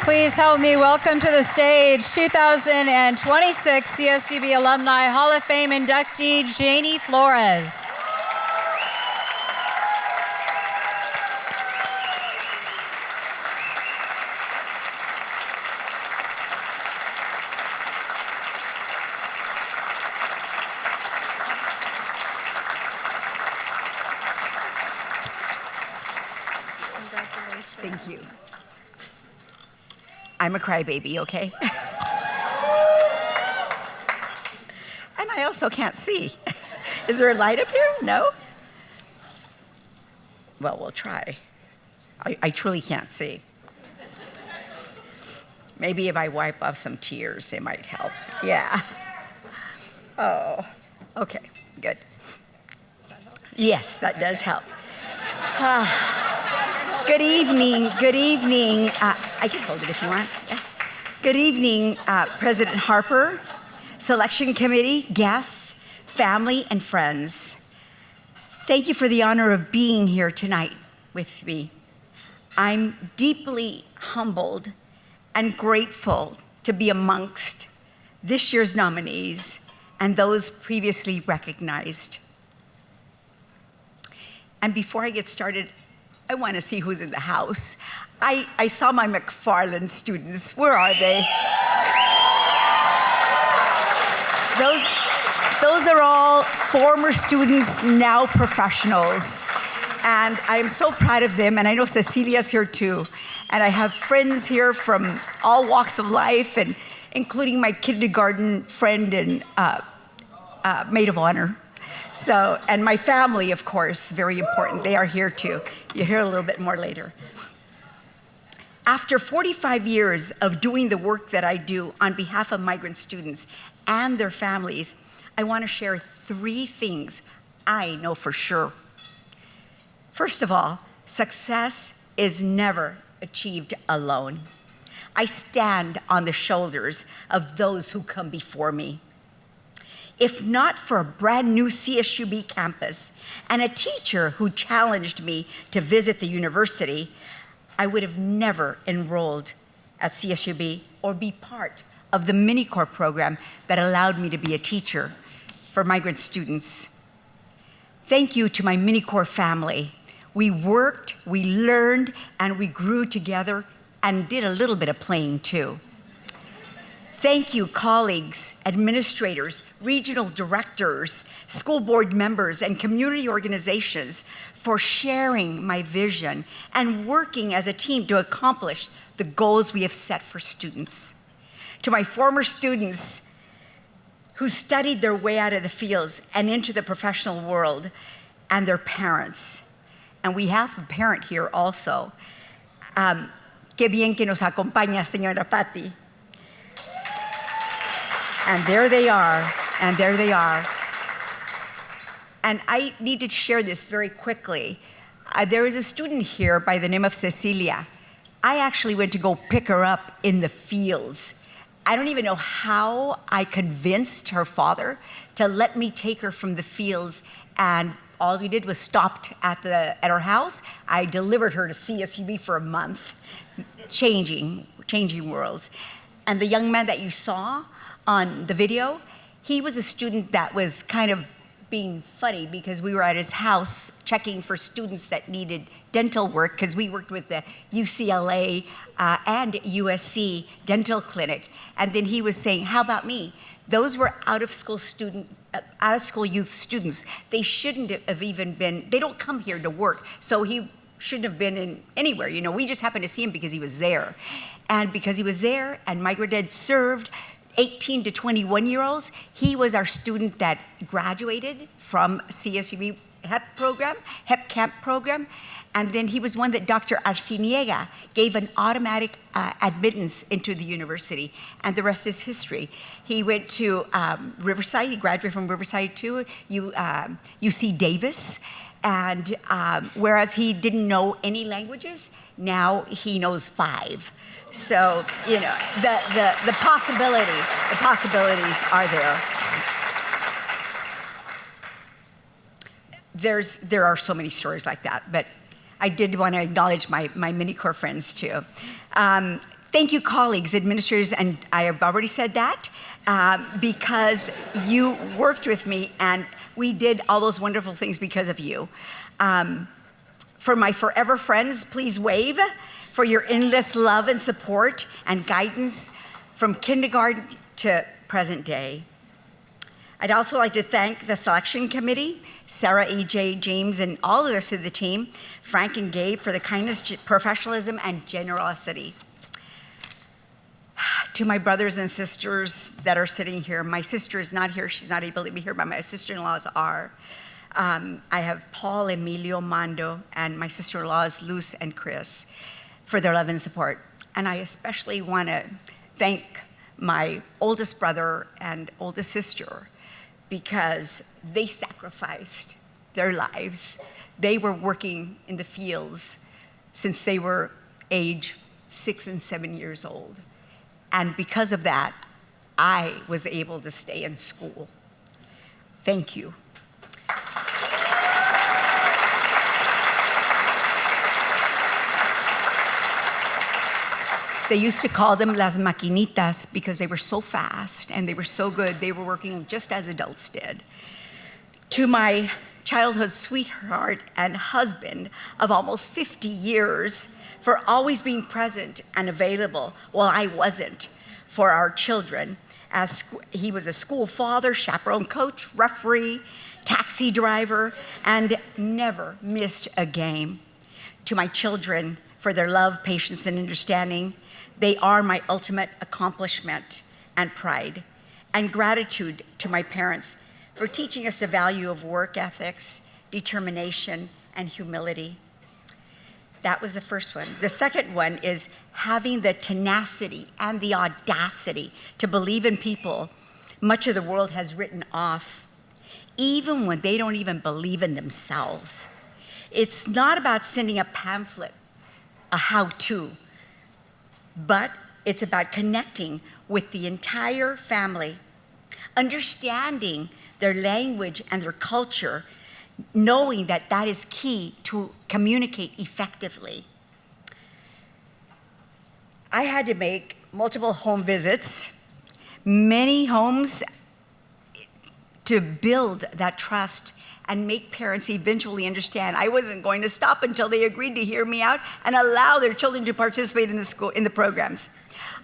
Please help me welcome to the stage 2026 CSUB Alumni Hall of Fame inductee, Janie Flores. Congratulations. Thank you. I'm a crybaby, okay? And I also can't see. Is there a light up here? No? Well, we'll try. I truly can't see. Maybe if I wipe off some tears, it might help. Yeah. Oh, okay, good. Yes, that does help. Good evening, good evening. I can hold it if you want. Yeah. Good evening, President Harper, Selection Committee, guests, family, and friends. Thank you for the honor of being here tonight with me. I'm deeply humbled and grateful to be amongst this year's nominees and those previously recognized. And before I get started, I want to see who's in the house. I saw my McFarland students. Where are they? Those are all former students, now professionals. And I am so proud of them, and I know Cecilia's here too. And I have friends here from all walks of life, and including my kindergarten friend and maid of honor. So, and my family, of course, very important. They are here too. You'll hear a little bit more later. After 45 years of doing the work that I do on behalf of migrant students and their families, I want to share 3 things I know for sure. First of all, success is never achieved alone. I stand on the shoulders of those who come before me. If not for a brand new CSUB campus and a teacher who challenged me to visit the university, I would have never enrolled at CSUB or be part of the mini-corps program that allowed me to be a teacher for migrant students. Thank you to my mini-corps family. We worked, we learned, and we grew together and did a little bit of playing too. Thank you, colleagues, administrators, regional directors, school board members, and community organizations for sharing my vision and working as a team to accomplish the goals we have set for students. To my former students who studied their way out of the fields and into the professional world, and their parents. And we have a parent here also. Qué bien que nos acompaña, señora Patti. And there they are, and there they are. And I need to share this very quickly. There is a student here by the name of Cecilia. I actually went to go pick her up in the fields. I don't even know how I convinced her father to let me take her from the fields, and all we did was stopped at her house. I delivered her to CSUB for a month, changing worlds. And the young man that you saw on the video, he was a student that was kind of being funny because we were at his house checking for students that needed dental work because we worked with the UCLA and USC dental clinic. And then he was saying, how about me? Those were out-of-school youth students. They shouldn't have even been, they don't come here to work. So he shouldn't have been in anywhere. You know, we just happened to see him because he was there. And because he was there and Migrant Ed served 18 to 21-year-olds, he was our student that graduated from CSUB HEP camp program. And then he was one that Dr. Arciniega gave an automatic admittance into the university, and the rest is history. He went to Riverside, he graduated from Riverside too, UC Davis, and whereas he didn't know any languages, now he knows 5. So, you know, the possibilities are there. There are so many stories like that, but I did want to acknowledge my mini-corps friends too. Thank you, colleagues, administrators, and I have already said that because you worked with me and we did all those wonderful things because of you. For my forever friends, please wave for your endless love and support and guidance from kindergarten to present day. I'd also like to thank the selection committee, Sarah, EJ, James, and all the rest of the team, Frank and Gabe, for the kindness, professionalism, and generosity. To my brothers and sisters that are sitting here, my sister is not here, she's not able to be here, but my sister-in-laws are. I have Paul, Emilio, Mando, and my sister-in-laws, Luz and Chris, for their love and support. And I especially want to thank my oldest brother and oldest sister because they sacrificed their lives. They were working in the fields since they were age 6 and 7 years old. And because of that, I was able to stay in school. Thank you. They used to call them las maquinitas because they were so fast and they were so good. They were working just as adults did. To my childhood sweetheart and husband of almost 50 years for always being present and available while I wasn't for our children. As he was a school father, chaperone coach, referee, taxi driver, and never missed a game. To my children for their love, patience, and understanding. They are my ultimate accomplishment and pride, and gratitude to my parents for teaching us the value of work ethics, determination, and humility. That was the first one. The second one is having the tenacity and the audacity to believe in people much of the world has written off, even when they don't even believe in themselves. It's not about sending a pamphlet, a how-to, but it's about connecting with the entire family, understanding their language and their culture, knowing that that is key to communicate effectively. I had to make multiple home visits, many homes, to build that trust and make parents eventually understand I wasn't going to stop until they agreed to hear me out and allow their children to participate in the programs.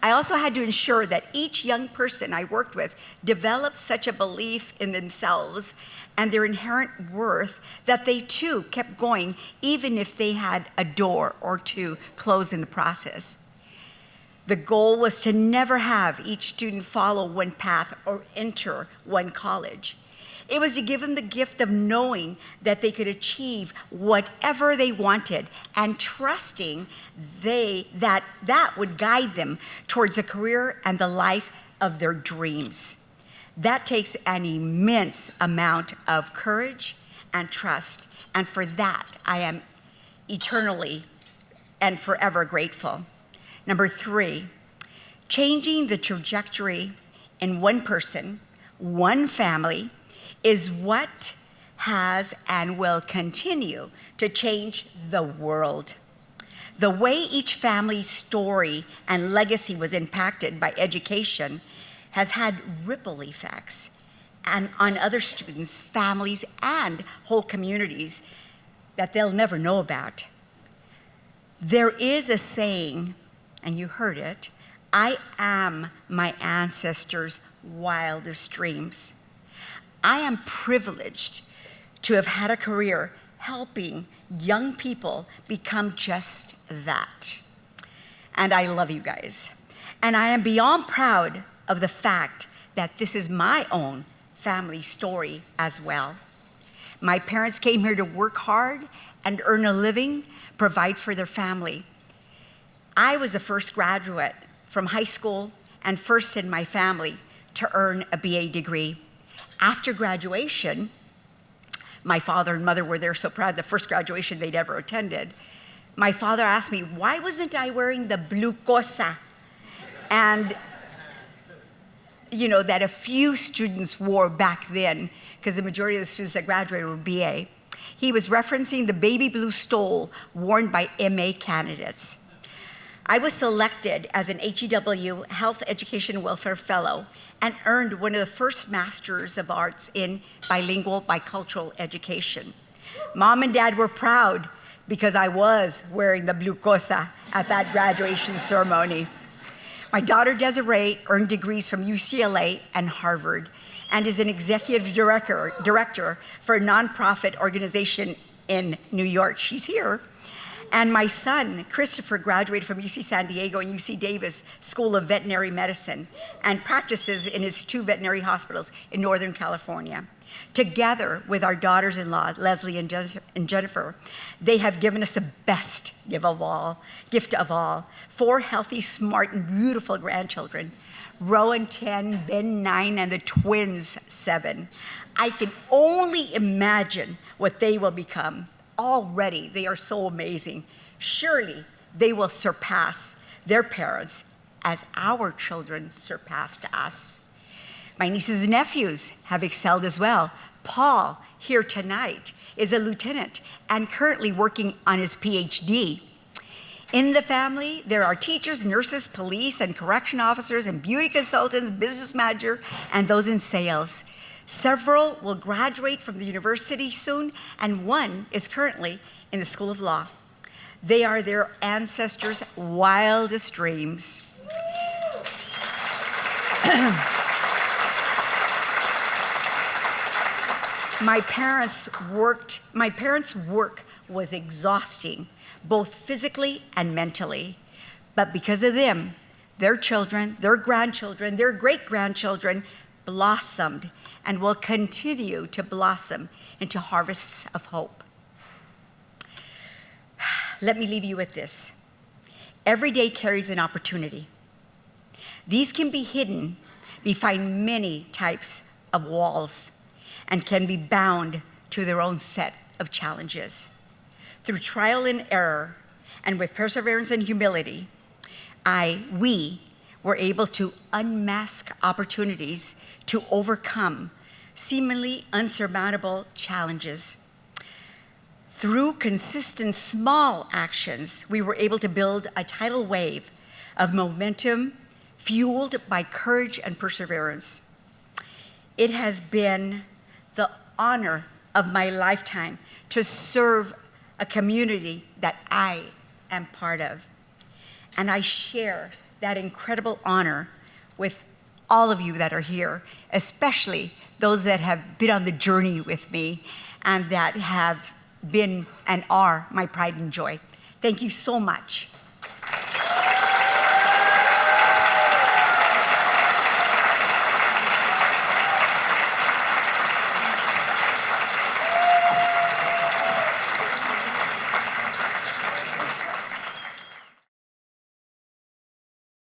I also had to ensure that each young person I worked with developed such a belief in themselves and their inherent worth that they too kept going even if they had a door or two closed in the process. The goal was to never have each student follow one path or enter one college. It was to give them the gift of knowing that they could achieve whatever they wanted and trusting that would guide them towards a career and the life of their dreams. That takes an immense amount of courage and trust, and for that I am eternally and forever grateful. Number 3, changing the trajectory in one person, one family, is what has and will continue to change the world. The way each family's story and legacy was impacted by education has had ripple effects and on other students, families, and whole communities that they'll never know about. There is a saying, and you heard it, I am my ancestors' wildest dreams. I am privileged to have had a career helping young people become just that. And I love you guys. And I am beyond proud of the fact that this is my own family story as well. My parents came here to work hard and earn a living, provide for their family. I was the first graduate from high school and first in my family to earn a BA degree. After graduation, my father and mother were there so proud, the first graduation they'd ever attended. My father asked me, why wasn't I wearing the blue cosa? And, you know, that a few students wore back then, because the majority of the students that graduated were BA. He was referencing the baby blue stole worn by MA candidates. I was selected as an HEW Health Education Welfare Fellow and earned one of the first Masters of Arts in bilingual bicultural education. Mom and Dad were proud because I was wearing the blue cosa at that graduation ceremony. My daughter Desiree earned degrees from UCLA and Harvard and is an executive director for a nonprofit organization in New York. She's here. And my son, Christopher, graduated from UC San Diego and UC Davis School of Veterinary Medicine and practices in his 2 veterinary hospitals in Northern California. Together with our daughters-in-law, Leslie and Jennifer, they have given us the best gift of all, 4 healthy, smart, and beautiful grandchildren, Rowan 10, Ben 9, and the twins 7. I can only imagine what they will become. Already, they are so amazing. Surely, they will surpass their parents as our children surpassed us. My nieces and nephews have excelled as well. Paul, here tonight, is a lieutenant and currently working on his PhD. In the family, there are teachers, nurses, police, and correction officers, and beauty consultants, business manager, and those in sales. Several will graduate from the university soon, and one is currently in the School of Law. They are their ancestors' wildest dreams. My parents' work was exhausting, both physically and mentally. But because of them, their children, their grandchildren, their great-grandchildren blossomed and will continue to blossom into harvests of hope. Let me leave you with this. Every day carries an opportunity. These can be hidden behind many types of walls and can be bound to their own set of challenges. Through trial and error, and with perseverance and humility, we were able to unmask opportunities to overcome seemingly unsurmountable challenges. Through consistent small actions, we were able to build a tidal wave of momentum fueled by courage and perseverance. It has been the honor of my lifetime to serve a community that I am part of. And I share that incredible honor with all of you that are here, especially those that have been on the journey with me and that have been and are my pride and joy. Thank you so much.